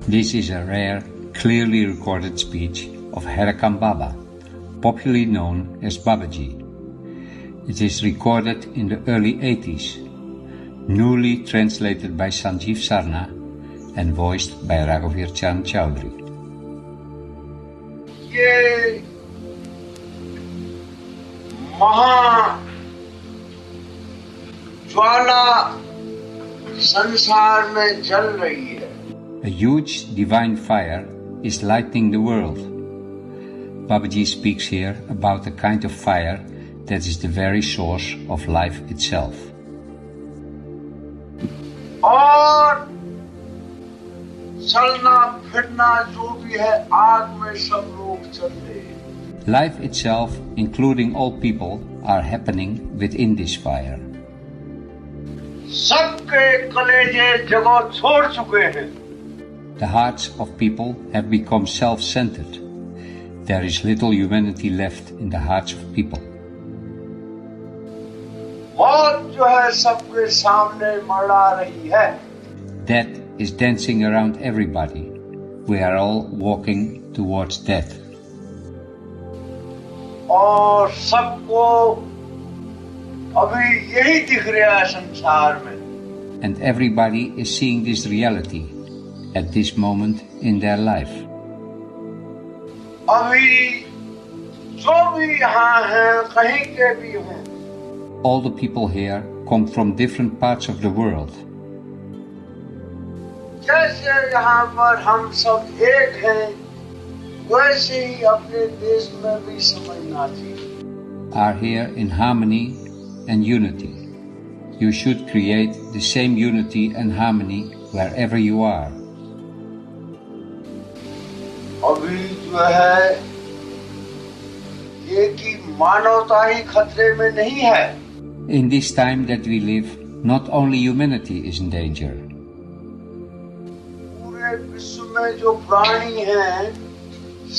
This is a rare, clearly recorded speech of Herakan Baba, popularly known as Babaji. It is recorded in the early 80s, newly translated by Sanjeev Sarna and voiced by Raghavir Chand Chowdhury. ये महा ज्वाला संसार में जल रही है. A huge divine fire is lighting the world. Babaji speaks here about a kind of fire that is the very source of life itself. और चलना फिरना जो भी है आग में सब लोग चल रहे हैं. Life itself, including all people, are happening within this fire. सबके कलेजे जगह छोड़ चुके हैं. The hearts of people have become self-centered. There is little humanity left in the hearts of people. मौत जो है सबके सामने मड़ा रही है. Death is dancing around everybody. We are all walking towards death. और सबको अभी यही दिख रहा है संसार में. And everybody is seeing this reality at this moment in their life. अभी जो भी यहाँ हैं कहीं के भी हों. All the people here come from different parts of the world. जैसे यहाँ पर हम सब एक हैं, वैसे ही अपने देश में भी समझना चाहिए. Are here in harmony and unity. You should create the same unity and harmony wherever you are. अभी जो है ये कि मानवता ही खतरे में नहीं है. In this time that we live, not only humanity is in danger. पूरे विश्व में जो प्राणी हैं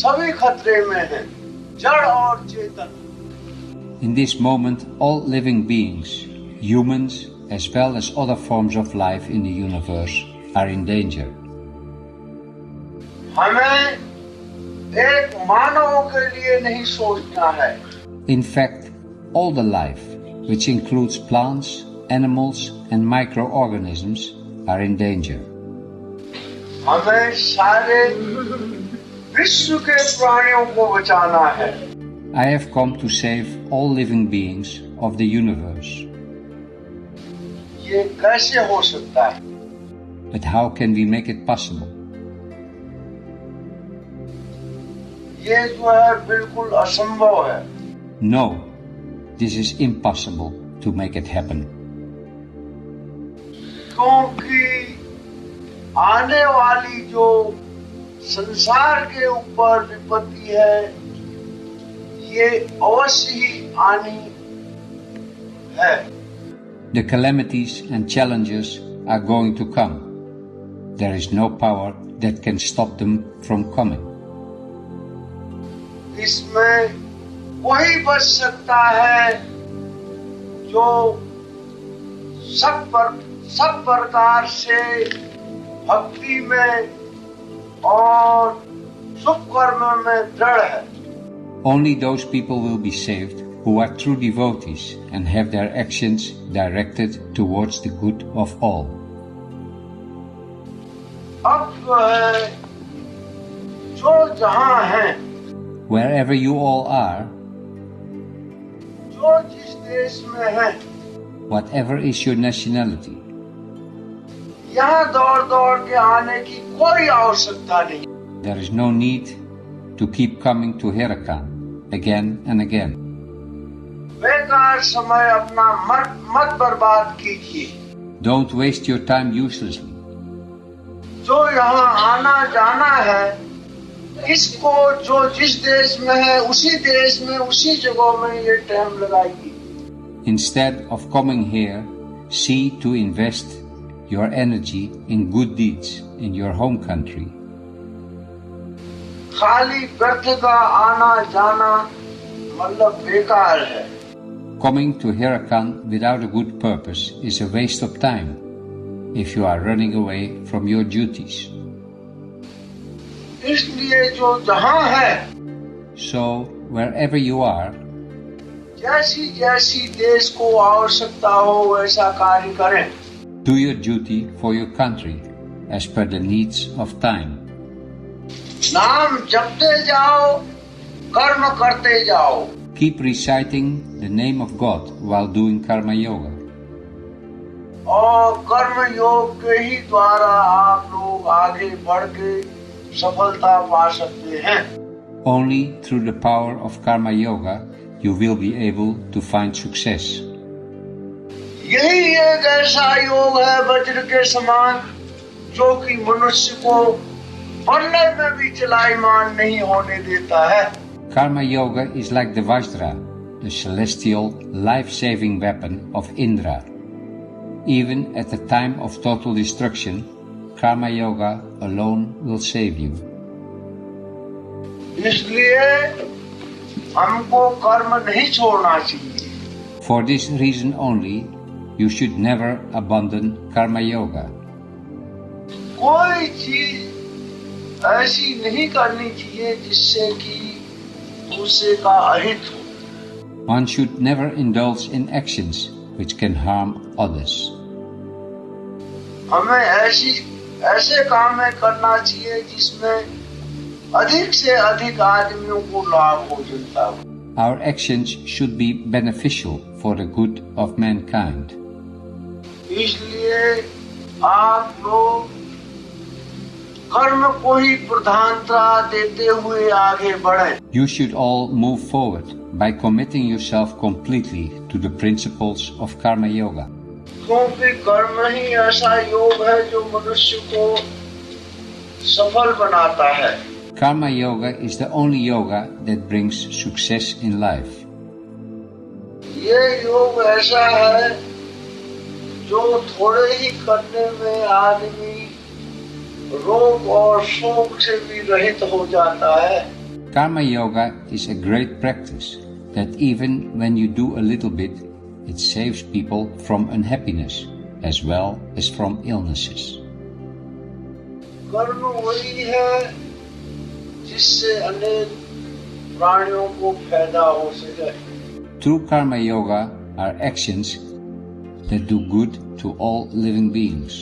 सभी खतरे में हैं, जड़ और चेतन. In this moment, all living beings, humans as well as other forms of life in the universe, are in danger. हमें एक मानव के लिए नहीं सोचना है. In fact, all the life, which includes plants, animals and microorganisms, are in danger. हमें सारे विश्व के प्राणियों को बचाना है. I have come to save all living beings of the universe. ये कैसे हो सकता है? But how can we make it possible? ये जो है बिल्कुल असंभव है. No, this is impossible to make it happen. क्योंकि आने वाली जो संसार के ऊपर विपत्ति है ये अवश्य ही आनी है. The calamities and challenges are going to come. There is no power that can stop them from coming. इसमें वही बच सकता है जो सब प्रकार से भक्ति में और शुभ कर्म में दृढ़ है. Only those people will be saved who are true devotees and have their actions directed towards the good of all. अब जो है जो जहाँ है, wherever you all are, जो जिस देश में है, whatever is your nationality, यहाँ दौड़ के आने की कोई आवश्यकता नहीं. there is no need to keep coming to Herakan again and again. बेकार समय अपना मत बर्बाद कीजिए. Don't waste your time uselessly. जो यहाँ आना जाना है, इसको जो जिस देश में है उसी देश में उसी जगह में ये टाइम लगाइए. Instead of coming here, see to invest your energy in good deeds in your home country. खाली व्यर्थ का आना जाना मतलब बेकार है. Coming to Herakan without a good purpose is a waste of time if you are running away from your duties. इसलिए जो जहां है, So, wherever you are, जैसी जैसी देश को आवश्यकता हो वैसा कार्य करें। do your duty for your country as per the needs of time. नाम जपते जाओ, कर्म करते जाओ। Keep reciting the name of God while doing Karma Yoga. और कर्म योग के ही द्वारा आप लोग आगे बढ़ के सफलता पा सकते हैं। Only through the power of Karma Yoga you will be able to find success. यही एक ऐसा योग है वज्र के समान, जो कि मनुष्य को प्रलय में भी चलायमान नहीं होने देता है। Karma Yoga is like the Vajra, the celestial life-saving weapon of Indra. Even at the time of total destruction, Karma Yoga alone will save you. इसलिए हमको कर्म नहीं छोड़ना चाहिए। For this reason only, you should never abandon Karma Yoga. कोई चीज ऐसी नहीं करनी चाहिए जिससे कि दूसरे का अहित हो। One should never indulge in actions which can harm others. हमें ऐसे काम करना चाहिए जिसमें अधिक से अधिक आदमियों को लाभ हो जनता को। Our actions should be beneficial for the good of mankind. इसलिए आप लोग कर्म को ही प्रधानता देते हुए आगे बढ़ें। You should all move forward by committing yourself completely to the principles of Karma Yoga. क्योंकि कर्म ही ऐसा योग है जो मनुष्य को सफल बनाता है। Karma Yoga is the only yoga that brings success in life. ये योग ऐसा है जो थोड़े ही करने में आदमी रोग और शोक से भी रहित हो जाता है। Karma Yoga is a great practice that even when you do a little bit, it saves people from unhappiness as well as from illnesses. कर्म वही है जिससे अनेक प्राणियों को फायदा हो सके। True Karma Yoga are actions that do good to all living beings.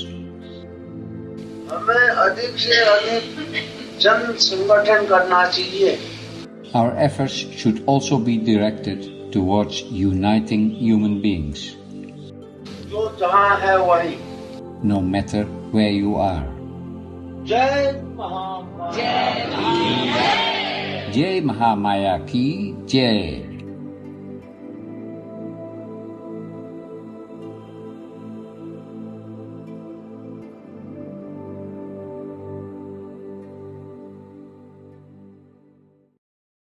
हमें अधिक से अधिक जन संगठन करना चाहिए। Our efforts should also be directed towards uniting human beings, जो जहाँ है वहीं। no matter where you are. जय Mahamaya. Jai Mahamaya ki Jai.